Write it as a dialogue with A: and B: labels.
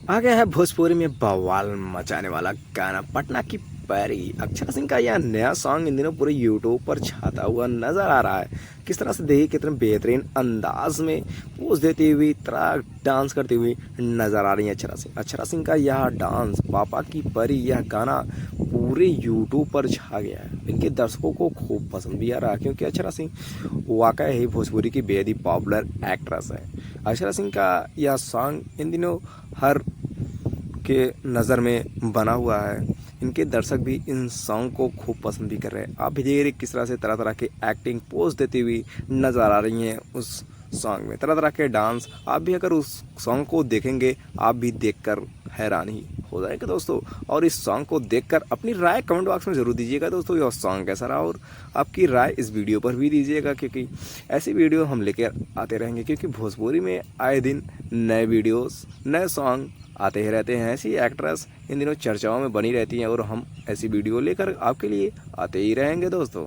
A: आ गया है भोजपुरी में बवाल मचाने वाला गाना पटना की पैरी। अक्षरा सिंह का यह नया सॉन्ग इन दिनों पूरे यूट्यूब पर छाता हुआ नजर आ रहा है। किस तरह से देखिए कितने बेहतरीन अंदाज में पोज देती हुई तरह डांस करती हुई नजर आ रही है अक्षरा सिंह। अक्षरा सिंह का यह डांस पापा की परी यह गाना पूरे यूट्यूब पर छा गया है। इनके दर्शकों को खूब पसंद भी आ रहा है क्योंकि अक्षरा सिंह वाकई ही भोजपुरी की बेहद ही पॉपुलर एक्ट्रेस है। अक्षरा सिंह का यह सॉन्ग इन दिनों हर के नज़र में बना हुआ है। इनके दर्शक भी इन सॉन्ग को खूब पसंद भी कर रहे हैं। आप भी देखिए किस तरह से तरह तरह के एक्टिंग पोज देती हुई नज़र आ रही हैं उस सॉन्ग में, तरह तरह के डांस। आप भी अगर उस सॉन्ग को देखेंगे आप भी देखकर हैरान ही हो जाएंगे दोस्तों। और इस सॉन्ग को देखकर अपनी राय कमेंट बॉक्स में ज़रूर दीजिएगा दोस्तों, यह सॉन्ग कैसा रहा और आपकी राय इस वीडियो पर भी दीजिएगा क्योंकि ऐसी वीडियो हम लेकर आते रहेंगे। क्योंकि भोजपुरी में आए दिन नए वीडियोस नए सॉन्ग आते ही रहते हैं। ऐसी एक्ट्रेस इन दिनों चर्चाओं में बनी रहती हैं और हम ऐसी वीडियो लेकर आपके लिए आते ही रहेंगे दोस्तों।